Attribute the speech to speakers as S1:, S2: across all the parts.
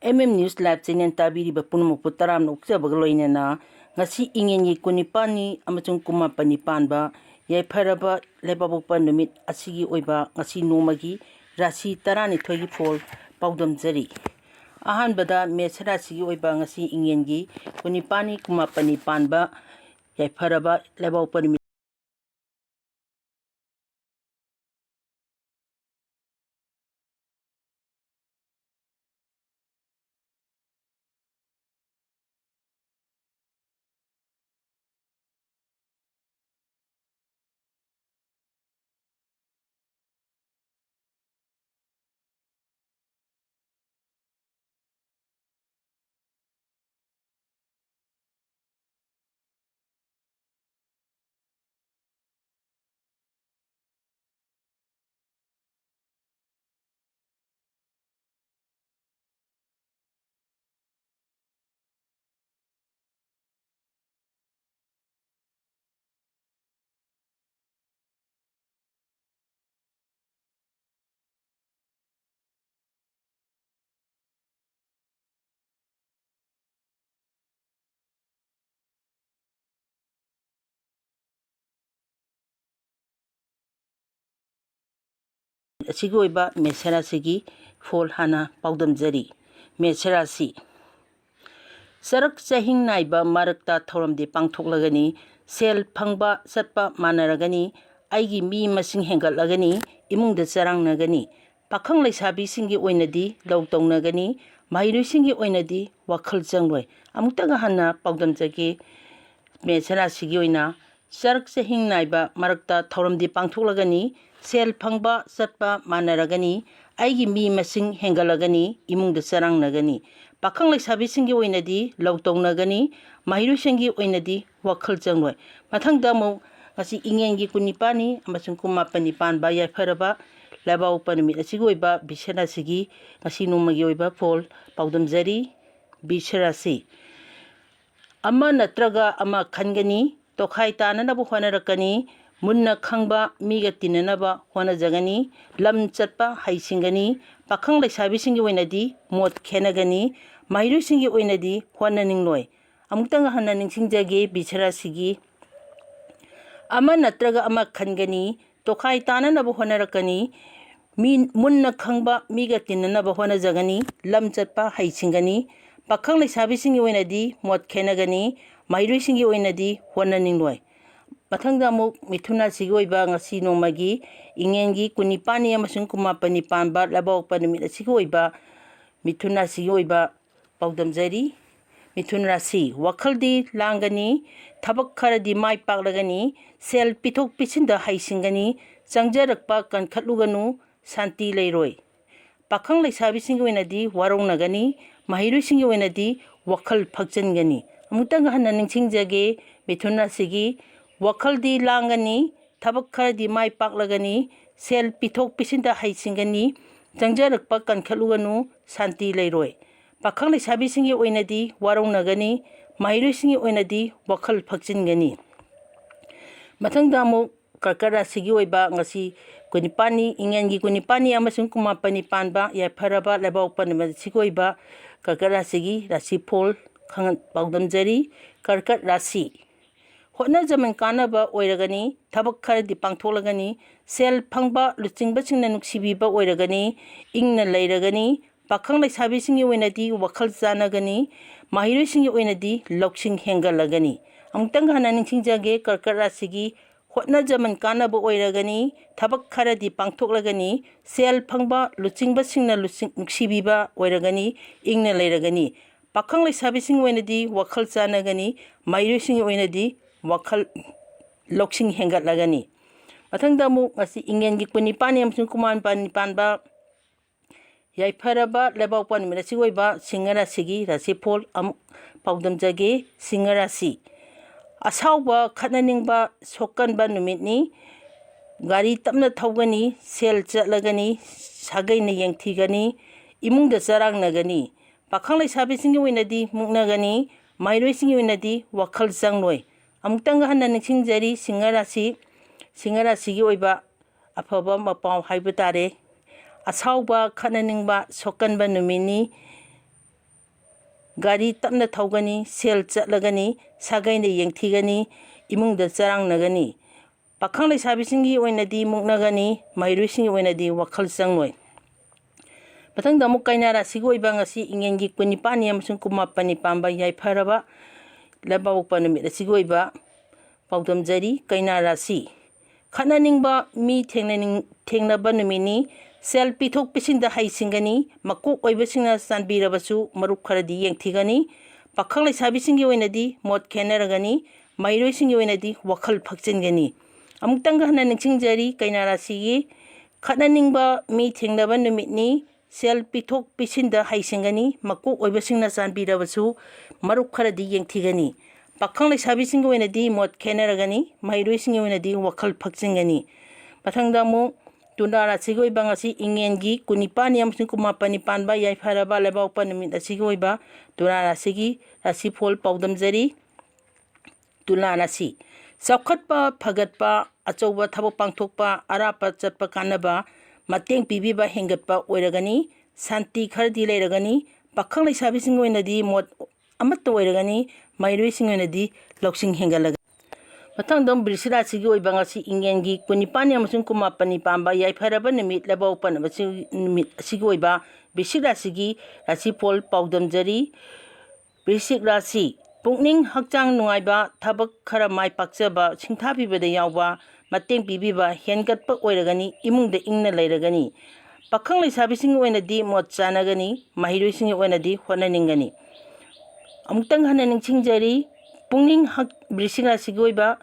S1: News Live channel tabiriba punmukpu taram ukjabaga loinena ngasi ingengi kunipani amachung kumapani panba yaipharaba lebabukpa numit asigi oiba ngasi nomagi rasi tarani thoigi phol paudamjari ahanbada mesara sigi oiba ngasi ingengi kunipani kumapani panba yaipharaba lebabukpa numit asigi oiba mesara sigi phol hana paudamjari mesara si sarak chahing naiba marakta thoramdi pangthoklagani sel phangba satpa manaragani aigi mi masing hengatlagani imungda charangnagani pakhang leisabi singi oinadi lawtongnagani mairui singi oinadi wakhal changloi amuktaga hana paudamjagi mesara sigi oina sarak chahing naiba marakta thoramdi pangthoklagani sel phangba satpa manaragani aigi mi masing hengalagani imungda charangnagani pakhang leisabi singi oinadi lawtongnagani mahiru singi oinadi wakhal changloi mathangda mu ngasi ingengi kunipani amasung kumapani panba yaipharaba labau panumit asigi oiba bisara sigi ngasi nomagi oiba phol paudamjari bisara si ama natraga ama khangani tokhai tananabu honarakani munna khangba miga tinanaba honajagani lam chatpa haisingani pakhang leisabi singi oinadi mot khenagani mahiru singi oinadi honaningloi amuktang hana ningsingjage bisara sigi ama natraga ama khangani tokhai tananabu honarakani munna khangba miga tinanaba honajagani lam chatpa haisingani pakhang leisabi singi oinadi mot khenagani mahiru singi oinadi honaningloi mathangda amuk mithuna sigi oiba ngasi nomagi ingengi kunipani amasung kumapani panba labawpa numit asigi oiba mithuna sigi oiba paudamjari mithun rasi wakhaldi langani thabak kharadi mai paklagani sel pithok pisinda haisingani changjarakpa kankhatluganu santi leiroi pakhang leisabi singi oinadi warongnagani mahiru singi oinadi wakhal phakchangani amutang hana ningsingjage mithuna sigi wakhaldi langani thabak kharadi mai paklagani sel pithok pisinda haisingani changjarakpa kankhatluganu santi leiroi pakhang leisabi singi oinadi warongnagani mahiru singi oinadi wakhal phakchingani mathangda amuk karkara sigi oiba ngasi kunipani ingengi kunipani amasung kumapani panba yaipharaba labawpa numit sigi oiba karkara sigi rasi phol khangat paudamjari karkat rasi hotna jaman kanaba oiragani thabak kharadi pangtholagani sel phangba luchingba nuksibiba oiragani ingna leiragani pakhang leisabi singi oinadi wakhal chanagani mahiru singi oinadi loksing hengalagani amutang hana ningsingjage karkat rasigi hotna jaman kanaba oiragani thabak kharadi pangthoklagani sel phangba luchingba nuksibiba oiragani ingna leiragani pakhang leisabi singi oinadi wakhal chanagani mahiru singi oinadi wakhal loksing hengatlagani mathangda mu ngasi ingengi kunipani amasung kumapani panba yaipharaba labawpa numit asigi oiba singara sigi rasi phol amuk paudamjage singara si asauba khatnaningba sokkanba numitni gari tapna thawgani sel chatlagani sagaina yengthigani imungda charangnagani pakhang leisabi singi oinadi muknagani mahiru singi oinadi wakhal changloi amuktang hana ningsingjari singara sigi oiba afaba mapau haiba tare asauba khatnaningba sokkanba numitni ꯒꯥꯔꯤ ꯇꯞꯅ ꯊꯧꯒꯅꯤ, ꯁꯦꯜ ꯆꯠꯂꯒꯅꯤ, ꯁꯥꯒꯩꯅ ꯌꯦꯡꯊꯤꯒꯅꯤ, ꯏꯃꯨꯡꯗ ꯆꯔꯥꯡꯅꯒꯅꯤ꯫ ꯄꯥꯈꯪ ꯂꯩꯁꯥꯕꯤꯁꯤꯡꯒꯤ ꯑꯣꯏꯅꯗꯤ ꯃꯨꯛꯅꯒꯅꯤ, ꯃꯍꯩꯔꯣꯏꯁꯤꯡꯒꯤ ꯑꯣꯏꯅꯗꯤ ꯋꯥꯈꯜ ꯆꯪꯂꯣꯏ꯫ ꯃꯊꯪꯗ ꯑꯃꯨꯛ ꯀꯩꯅꯥ ꯔꯥꯁꯤꯒꯤ ꯑꯣꯏꯕ ꯉꯁꯤ ꯏꯉꯦꯟꯒꯤ 12ꯅꯤ ꯑꯃꯁꯨꯡ 19ꯅꯤ ꯄꯥꯟꯕ ꯌꯥꯏꯐꯔꯕ ꯂꯩꯕꯥꯛꯄꯣꯛꯄ ꯅꯨꯃꯤꯠ ꯑꯁꯤꯒꯤ ꯑꯣꯏꯕ ꯄꯥꯎꯗꯝꯖꯔꯤ꯫ ꯀꯩꯅꯥ ꯔꯥꯁꯤ ꯈꯠꯅꯅꯤꯡꯕ ꯃꯤ ꯊꯦꯡꯅꯕ ꯅꯨꯃꯤꯠꯅꯤ꯫ ꯁꯦꯜ ꯄꯤꯊꯣꯛ ꯄꯤꯁꯤꯟꯗ ꯍꯩꯁꯤꯡꯒꯅꯤ, ꯃꯀꯣꯛ ꯑꯣꯏꯕꯁꯤꯡꯅ ꯆꯥꯟꯕꯤꯔꯕꯁꯨ ꯃꯔꯨꯞ ꯈꯔꯗꯤ ꯌꯦꯡꯊꯤꯒꯅꯤ꯫ ꯄꯥꯈꯪ ꯂꯩꯁꯥꯕꯤꯁꯤꯡꯒꯤ ꯑꯣꯏꯅꯗꯤ ꯃꯣꯠ ꯈꯦꯟꯅꯔꯒꯅꯤ, ꯃꯍꯩꯔꯣꯏꯁꯤꯡꯒꯤ ꯑꯣꯏꯅꯗꯤ ꯋꯥꯈꯜ ꯐꯛꯆꯤꯟꯒꯅꯤ꯫ ꯑꯃꯨꯛꯇꯪꯒ ꯍꯟꯅ ꯅꯤꯡꯁꯤꯡꯖꯔꯤ ꯀꯩꯅꯥ ꯔꯥꯁꯤꯒꯤ ꯈꯠꯅꯅꯤꯡꯕ ꯃꯤ ꯊꯦꯡꯅꯕ ꯅꯨꯃꯤꯠꯅꯤ꯫ ꯁꯦꯜ ꯄꯤꯊꯣꯛ ꯄꯤꯁꯤꯟꯗ ꯍꯩꯁꯤꯡꯒꯅꯤ, ꯃꯀꯣꯛ ꯑꯣꯏꯕꯁꯤꯡꯅ ꯆꯥꯟꯕꯤꯔꯕꯁꯨ ꯃꯔꯨꯞ ꯈꯔꯗꯤ ꯌꯦꯡꯊꯤꯒꯅꯤ꯫ ꯄꯥꯈꯪ ꯂꯩꯁꯥꯕꯤꯁꯤꯡꯒꯤ ꯑꯣꯏꯅꯗꯤ ꯃꯣꯠ ꯈꯦꯟꯅꯔꯒꯅꯤ, ꯃꯍꯩꯔꯣꯏꯁꯤꯡꯒꯤ ꯑꯣꯏꯅꯗꯤ ꯋꯥꯈꯜ ꯐꯛꯆꯤꯟꯒꯅꯤ꯫ ꯃꯊꯪꯗ ꯑꯃꯨꯛ ꯇꯨꯂꯥ ꯔꯥꯁꯤꯒꯤ ꯑꯣꯏꯕ ꯉꯁꯤ ꯏꯉꯦꯟꯒꯤ 12ꯅꯤ ꯑꯃꯁꯨꯡ 19ꯅꯤ ꯄꯥꯟꯕ ꯌꯥꯏꯐꯔꯕ ꯂꯩꯕꯥꯛꯄꯣꯛꯄ ꯅꯨꯃꯤꯠ ꯑꯁꯤꯒꯤ ꯑꯣꯏꯕ ꯇꯨꯂꯥ ꯔꯥꯁꯤꯒꯤ ꯔꯥꯁꯤꯐꯣꯜ ꯄꯥꯎꯗꯝꯖꯔꯤ꯫ ꯇꯨꯂꯥ ꯔꯥꯁꯤ ꯆꯥꯎꯈꯠꯄ, ꯐꯒꯠꯄ, ꯑꯆꯧꯕ ꯊꯕꯛ ꯄꯥꯡꯊꯣꯛꯄ, ꯑꯔꯥꯞꯄ ꯆꯠꯄ ꯀꯥꯟꯅꯕ, ꯃꯇꯦꯡ ꯄꯤꯕꯤꯕ ꯍꯦꯟꯒꯠꯄ ꯑꯣꯏꯔꯒꯅꯤ꯫ ꯁꯥꯟꯇꯤ ꯈꯔꯗꯤ ꯂꯩꯔꯒꯅꯤ꯫ ꯄꯥꯈꯪ ꯂꯩꯁꯥꯕꯤꯁꯤꯡꯒꯤ ꯑꯣꯏꯅꯗꯤ ꯃꯣꯠ ꯑꯃꯠꯇ ꯑꯣꯏꯔꯒꯅꯤ, ꯃꯍꯩꯔꯣꯏꯁꯤꯡꯒꯤ ꯑꯣꯏꯅꯗꯤ ꯂꯧꯁꯤꯡ ꯍꯦꯟꯒꯠꯂꯒꯅꯤ꯫ ꯃꯊꯪꯗ ꯕ꯭ꯔꯤꯁ ꯔꯥꯁꯤꯒꯤ ꯑꯣꯏꯕ ꯉꯁꯤ ꯏꯉꯦꯟꯒꯤ 12ꯅꯤ ꯑꯃꯁꯨꯡ 19ꯅꯤ ꯄꯥꯟꯕ ꯌꯥꯏꯐꯔꯕ ꯅꯨꯃꯤꯠ ꯂꯩꯕꯥꯛꯄꯣꯛꯄ ꯅꯨꯃꯤꯠ ꯑꯁꯤꯒꯤ ꯑꯣꯏꯕ ꯕ꯭ꯔꯤꯁꯤꯛ ꯔꯥꯁꯤꯒꯤ ꯔꯥꯁꯤꯐꯣꯜ ꯄꯥꯎꯗꯝꯖꯔꯤ꯫ ꯕ꯭ꯔꯤꯁꯤꯛ ꯔꯥꯁꯤ ꯄꯨꯛꯅꯤꯡ ꯍꯛꯆꯥꯡ ꯅꯨꯡꯉꯥꯏꯕ, ꯊꯕꯛ ꯈꯔ ꯃꯥꯏ ꯄꯥꯛꯆꯕ, ꯁꯤꯡꯊꯥꯕꯤꯕꯗ ꯌꯥꯎꯕ, ꯃꯇꯦꯡ ꯄꯤꯕꯤꯕ ꯍꯦꯟꯒꯠꯄ ꯑꯣꯏꯔꯒꯅꯤ, ꯏꯃꯨꯡꯗ ꯏꯪꯅ ꯂꯩꯔꯒꯅꯤ꯫ ꯄꯥꯈꯪ ꯂꯩꯁꯥꯕꯤꯁꯤꯡꯒꯤ ꯑꯣꯏꯅꯗꯤ ꯃꯣꯠ ꯆꯥꯟꯅꯒꯅꯤ, ꯃꯍꯩꯔꯣꯏꯁꯤꯡꯒꯤ ꯑꯣꯏꯅꯗꯤ ꯍꯣꯠꯅꯅꯤꯡꯒꯅꯤ꯫ ꯑꯃꯨꯛꯇꯪ ꯍꯟꯅ ꯅꯤꯡꯁꯤꯡꯖꯔꯤ ꯕ꯭ꯔꯤꯁꯤꯛ ꯔꯥꯁꯤꯒꯤ ꯑꯣꯏꯕ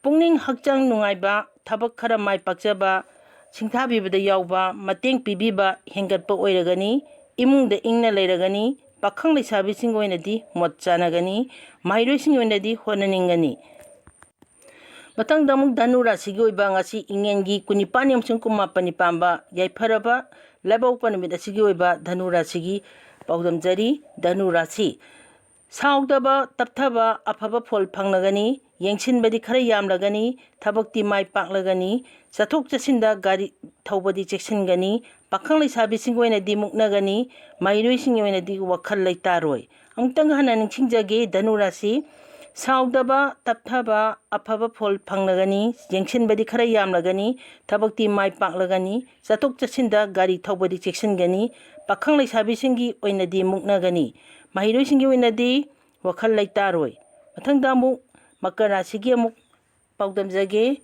S1: ꯄꯨꯛꯅꯤꯡ ꯍꯛꯆꯥꯡ ꯅꯨꯡꯉꯥꯏꯕ, ꯊꯕꯛ ꯈꯔ ꯃꯥꯏ ꯄꯥꯛꯆꯕ, ꯁꯤꯡꯊꯥꯕꯤꯕꯗ ꯌꯥꯎꯕ, ꯃꯇꯦꯡ ꯄꯤꯕꯤꯕ ꯍꯦꯟꯒꯠꯄ ꯑꯣꯏꯔꯒꯅꯤ, ꯏꯃꯨꯡꯗ ꯏꯪꯅ ꯂꯩꯔꯒꯅꯤ꯫ ꯄꯥꯈꯪ ꯂꯩꯁꯥꯕꯤꯁꯤꯡꯒꯤ ꯑꯣꯏꯅꯗꯤ ꯃꯣꯠ ꯆꯥꯟꯅꯒꯅꯤ, ꯃꯍꯩꯔꯣꯏꯁꯤꯡꯒꯤ ꯑꯣꯏꯅꯗꯤ ꯍꯣꯠꯅꯅꯤꯡꯒꯅꯤ꯫ ꯃꯊꯪꯗ ꯑꯃꯨꯛ ꯙꯅꯨ ꯔꯥꯁꯤꯒꯤ ꯑꯣꯏꯕ ꯉꯁꯤ ꯏꯉꯦꯟꯒꯤ 12ꯅꯤ ꯑꯃꯁꯨꯡ 19ꯅꯤ ꯄꯥꯟꯕ ꯌꯥꯏꯐꯔꯕ ꯂꯩꯕꯥꯛꯄꯣꯛꯄ ꯅꯨꯃꯤꯠ ꯑꯁꯤꯒꯤ ꯑꯣꯏꯕ ꯙꯅꯨ ꯔꯥꯁꯤꯒꯤ ꯄꯥꯎꯗꯝꯖꯔꯤ꯫ ꯙꯅꯨ ꯔꯥꯁꯤ ꯁꯥꯎꯗꯕ, ꯇꯞꯊꯕ, ꯑꯐꯕ ꯐꯣꯜ ꯐꯪꯂꯒꯅꯤ, ꯌꯦꯡꯁꯤꯟꯕꯗꯤ ꯈꯔ ꯌꯥꯝꯂꯒꯅꯤ, ꯊꯕꯛꯇꯤ ꯃꯥꯏ ꯄꯥꯛꯂꯒꯅꯤ, ꯆꯠꯊꯣꯛ ꯆꯠꯁꯤꯟꯗ ꯒꯥꯔꯤ ꯊꯧꯕꯗꯤ ꯆꯦꯛꯁꯤꯟꯒꯅꯤ꯫ ꯄꯥꯈꯪ ꯂꯩꯁꯥꯕꯤꯁꯤꯡꯒꯤ ꯑꯣꯏꯅꯗꯤ ꯃꯨꯛꯅꯒꯅꯤ, ꯃꯍꯩꯔꯣꯏꯁꯤꯡꯒꯤ ꯑꯣꯏꯅꯗꯤ ꯋꯥꯈꯜ ꯂꯩꯇꯥꯔꯣꯏ꯫ ꯑꯃꯨꯛꯇꯪ ꯍꯟꯅ ꯅꯤꯡꯁꯤꯡꯖꯒꯦ ꯙꯅꯨ ꯔꯥꯁꯤ ꯁꯥꯎꯗꯕ, ꯇꯞꯊꯕ, ꯑꯐꯕ ꯐꯣꯜ ꯐꯪꯂꯒꯅꯤ, ꯌꯦꯡꯁꯤꯟꯕꯗꯤ ꯈꯔ ꯌꯥꯝꯂꯒꯅꯤ, ꯊꯕꯛꯇꯤ ꯃꯥꯏ ꯄꯥꯛꯂꯒꯅꯤ, ꯆꯠꯊꯣꯛ ꯆꯠꯁꯤꯟꯗ ꯒꯥꯔꯤ ꯊꯧꯕꯗꯤ ꯆꯦꯛꯁꯤꯟꯒꯅꯤ꯫ ꯄꯥꯈꯪ ꯂꯩꯁꯥꯕꯤꯁꯤꯡꯒꯤ ꯑꯣꯏꯅꯗꯤ ꯃꯨꯛꯅꯒꯅꯤ, ꯃꯍꯩꯔꯣꯏꯁꯤꯡꯒꯤ ꯑꯣꯏꯅꯗꯤ ꯋꯥꯈꯜ ꯂꯩꯇꯥꯔꯣꯏ꯫ ꯃꯊꯪꯗ ꯑꯃꯨꯛ ꯃꯀꯔ ꯔꯥꯁꯤꯒꯤ ꯑꯃꯨꯛ ꯄꯥꯎꯗꯝꯖꯒꯦ꯫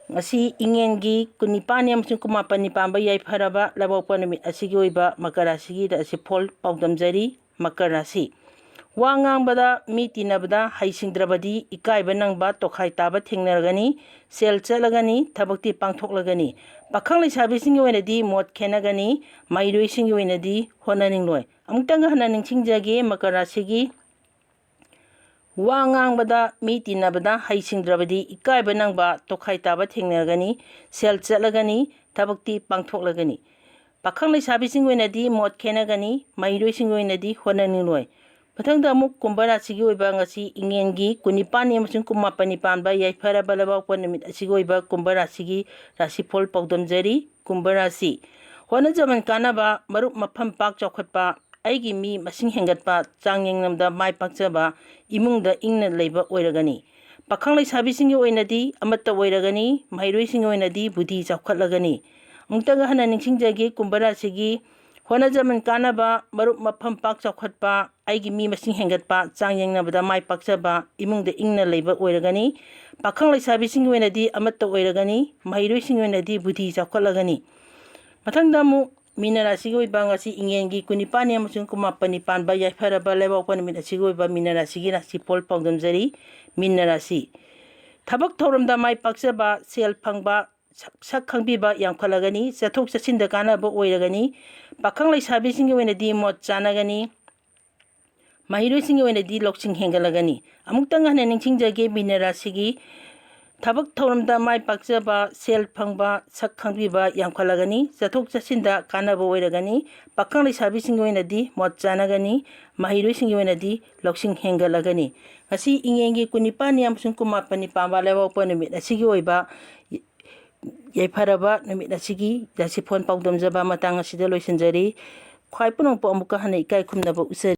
S1: ꯉꯁꯤ ꯏꯉꯦꯟꯒꯤ 12ꯅꯤ ꯑꯃꯁꯨꯡ 19ꯅꯤ ꯄꯥꯟꯕ ꯌꯥꯏꯐꯔꯕ ꯂꯩꯕꯥꯛꯄꯣꯛꯄ ꯅꯨꯃꯤꯠ ꯑꯁꯤꯒꯤ ꯑꯣꯏꯕ ꯃꯀꯔ ꯔꯥꯁꯤꯒꯤ ꯔꯥꯁꯤꯐꯣꯜ ꯄꯥꯎꯗꯝꯖꯔꯤ꯫ ꯃꯀꯔ ꯔꯥꯁꯤ ꯋꯥ ꯉꯥꯡꯕꯗ, ꯃꯤ ꯇꯤꯟꯅꯕꯗ ꯍꯩꯁꯤꯡꯗ꯭ꯔꯕꯗꯤ ꯏꯀꯥꯏꯕ ꯅꯪꯕ, ꯇꯣꯈꯥꯏ ꯇꯥꯕ ꯊꯦꯡꯅꯔꯒꯅꯤ, ꯁꯦꯜ ꯆꯠꯂꯒꯅꯤ, ꯊꯕꯛꯇꯤ ꯄꯥꯡꯊꯣꯛꯂꯒꯅꯤ꯫ ꯄꯥꯈꯪ ꯂꯩꯁꯥꯕꯤꯁꯤꯡꯒꯤ ꯑꯣꯏꯅꯗꯤ ꯃꯣꯠ ꯈꯦꯟꯅꯒꯅꯤ, ꯃꯍꯩꯔꯣꯏꯁꯤꯡꯒꯤ ꯑꯣꯏꯅꯗꯤ ꯍꯣꯠꯅꯅꯤꯡꯂꯣꯏ꯫ ꯑꯃꯨꯛꯇꯪ ꯍꯟꯅ ꯅꯤꯡꯁꯤꯡꯖꯒꯦ ꯃꯀꯔ ꯔꯥꯁꯤꯒꯤ ꯋꯥ ꯉꯥꯡꯕꯗ, ꯃꯤ ꯇꯤꯟꯅꯕꯗ ꯍꯩꯁꯤꯡꯗ꯭ꯔꯕꯗꯤ ꯏꯀꯥꯏꯕ ꯅꯪꯕ, ꯇꯣꯈꯥꯏ ꯇꯥꯕ ꯊꯦꯡꯅꯔꯒꯅꯤ, ꯁꯦꯜ ꯆꯠꯂꯒꯅꯤ, ꯊꯕꯛꯇꯤ ꯄꯥꯡꯊꯣꯛꯂꯒꯅꯤ꯫ ꯄꯥꯈꯪ ꯂꯩꯁꯥꯕꯤꯁꯤꯡꯒꯤ ꯑꯣꯏꯅꯗꯤ ꯃꯣꯠ ꯈꯦꯟꯅꯒꯅꯤ, ꯃꯍꯩꯔꯣꯏꯁꯤꯡꯒꯤ ꯑꯣꯏꯅꯗꯤ ꯍꯣꯠꯅꯅꯤꯡꯂꯣꯏ꯫ ꯃꯊꯪꯗ ꯑꯃꯨꯛ ꯀꯨꯝꯚ ꯔꯥꯁꯤꯒꯤ ꯑꯣꯏꯕ ꯉꯁꯤ ꯏꯉꯦꯟꯒꯤ 12ꯅꯤ ꯑꯃꯁꯨꯡ 19ꯅꯤ ꯄꯥꯟꯕ ꯌꯥꯏꯐꯔꯕ ꯂꯩꯕꯥꯛꯄꯣꯛꯄ ꯅꯨꯃꯤꯠ ꯑꯁꯤꯒꯤ ꯑꯣꯏꯕ ꯀꯨꯝꯚ ꯔꯥꯁꯤꯒꯤ ꯔꯥꯁꯤꯐꯣꯜ ꯄꯥꯎꯗꯝꯖꯔꯤ꯫ ꯀꯨꯝꯚ ꯔꯥꯁꯤ ꯍꯣꯠꯅꯖꯃꯟ ꯀꯥꯟꯅꯕ, ꯃꯔꯨꯞ ꯃꯐꯝ ꯄꯥꯛ ꯆꯥꯎꯈꯠꯄ, ꯑꯩꯒꯤ ꯃꯤ ꯃꯁꯤꯡ ꯍꯦꯟꯒꯠꯄ, ꯆꯥꯡꯌꯦꯡꯅꯕꯗ ꯃꯥꯏ ꯄꯥꯛꯆꯕ, ꯏꯃꯨꯡꯗ ꯏꯪꯅ ꯂꯩꯕ ꯑꯣꯏꯔꯒꯅꯤ꯫ ꯄꯥꯈꯪ ꯂꯩꯁꯥꯕꯤꯁꯤꯡꯒꯤ ꯑꯣꯏꯅꯗꯤ ꯑꯃꯠꯇ ꯑꯣꯏꯔꯒꯅꯤ, ꯃꯍꯩꯔꯣꯏꯁꯤꯡꯒꯤ ꯑꯣꯏꯅꯗꯤ ꯕꯨꯙꯤ ꯆꯥꯎꯈꯠꯂꯒꯅꯤ꯫ ꯑꯃꯨꯛꯇꯪ ꯍꯟꯅ ꯅꯤꯡꯁꯤꯡꯖꯒꯦ ꯀꯨꯝꯚ ꯔꯥꯁꯤꯒꯤ ꯍꯣꯠꯅꯖꯃꯟ ꯀꯥꯟꯅꯕ, ꯃꯔꯨꯞ ꯃꯐꯝ ꯄꯥꯛ ꯆꯥꯎꯈꯠꯄ, ꯑꯩꯒꯤ ꯃꯤ ꯃꯁꯤꯡ ꯍꯦꯟꯒꯠꯄ, ꯆꯥꯡꯌꯦꯡꯅꯕꯗ ꯃꯥꯏ ꯄꯥꯛꯆꯕ, ꯏꯃꯨꯡꯗ ꯏꯪꯅ ꯂꯩꯕ ꯑꯣꯏꯔꯒꯅꯤ꯫ ꯄꯥꯈꯪ ꯂꯩꯁꯥꯕꯤꯁꯤꯡꯒꯤ ꯑꯣꯏꯅꯗꯤ ꯑꯃꯠꯇ ꯑꯣꯏꯔꯒꯅꯤ, ꯃꯍꯩꯔꯣꯏꯁꯤꯡꯒꯤ ꯑꯣꯏꯅꯗꯤ ꯕꯨꯙꯤ ꯆꯥꯎꯈꯠꯂꯒꯅꯤ꯫ ꯃꯊꯪꯗ ꯑꯃꯨꯛ ꯃꯤꯅ ꯔꯥꯁꯤꯒꯤ ꯑꯣꯏꯕ ꯉꯁꯤ ꯏꯉꯦꯟꯒꯤ 12ꯅꯤ ꯑꯃꯁꯨꯡ 19ꯅꯤ ꯄꯥꯟꯕ ꯌꯥꯏꯐꯔꯕ ꯂꯩꯕꯥꯛꯄꯣꯛꯄ ꯅꯨꯃꯤꯠ ꯑꯁꯤꯒꯤ ꯑꯣꯏꯕ ꯃꯤꯅ ꯔꯥꯁꯤꯒꯤ ꯔꯥꯁꯤꯐꯣꯜ ꯄꯥꯎꯗꯝꯖꯔꯤ꯫ ꯃꯤꯅ ꯔꯥꯁꯤ ꯊꯕꯛ ꯊꯧꯔꯝꯗ ꯃꯥꯏ ꯄꯥꯛꯆꯕ, ꯁꯦꯜ ꯐꯪꯕ, ꯁꯛ ꯈꯪꯕꯤꯕ ꯌꯥꯝꯈꯠꯂꯒꯅꯤ, ꯆꯠꯊꯣꯛ ꯆꯠꯁꯤꯟꯗ ꯀꯥꯟꯅꯕ ꯑꯣꯏꯔꯒꯅꯤ꯫ ꯄꯥꯈꯪ ꯂꯩꯁꯥꯕꯤꯁꯤꯡꯒꯤ ꯑꯣꯏꯅꯗꯤ ꯃꯣꯠ ꯆꯥꯟꯅꯒꯅꯤ, ꯃꯍꯩꯔꯣꯏꯁꯤꯡꯒꯤ ꯑꯣꯏꯅꯗꯤ ꯂꯧꯁꯤꯡ ꯍꯦꯟꯒꯠꯂꯒꯅꯤ꯫ ꯑꯃꯨꯛꯇꯪ ꯍꯟꯅ ꯅꯤꯡꯁꯤꯡꯖꯒꯦ ꯃꯤꯅ ꯔꯥꯁꯤꯒꯤ ꯊꯕꯛ ꯊꯧꯔꯝꯗ ꯃꯥꯏ ꯄꯥꯛꯆꯕ, ꯁꯦꯜ ꯐꯪꯕ, ꯁꯛ ꯈꯪꯕꯤꯕ ꯌꯥꯝꯈꯠꯂꯒꯅꯤ, ꯆꯠꯊꯣꯛ ꯆꯠꯁꯤꯟꯗ ꯀꯥꯟꯅꯕ ꯑꯣꯏꯔꯒꯅꯤ꯫ ꯄꯥꯈꯪ ꯂꯩꯁꯥꯕꯤꯁꯤꯡꯒꯤ ꯑꯣꯏꯅꯗꯤ ꯃꯣꯠ ꯆꯥꯟꯅꯒꯅꯤ, ꯃꯍꯩꯔꯣꯏꯁꯤꯡꯒꯤ ꯑꯣꯏꯅꯗꯤ ꯂꯧꯁꯤꯡ ꯍꯦꯟꯒꯠꯂꯒꯅꯤ꯫ ꯉꯁꯤ ꯏꯉꯦꯟꯒꯤ 12ꯅꯤ ꯑꯃꯁꯨꯡ 19ꯅꯤ ꯄꯥꯟꯕ ꯂꯩꯕꯥꯛꯄꯣꯛꯄ ꯅꯨꯃꯤꯠ ꯑꯁꯤꯒꯤ ꯑꯣꯏꯕ ꯌꯥꯏꯐꯔꯕ ꯅꯨꯃꯤꯠ ꯑꯁꯤꯒꯤ ꯔꯥꯁꯤꯐꯣꯜ ꯄꯥꯎꯗꯝꯖꯕ ꯃꯇꯥꯡ ꯑꯁꯤꯗ ꯂꯣꯏꯁꯤꯟꯖꯔꯤ꯫ ꯈ꯭ꯋꯥꯏ ꯄꯨꯝꯅꯃꯛꯄꯨ ꯑꯃꯨꯛꯀ ꯍꯟꯅ ꯏꯀꯥꯏ ꯈꯨꯝꯅꯕ ꯎꯠꯆꯔꯤ꯫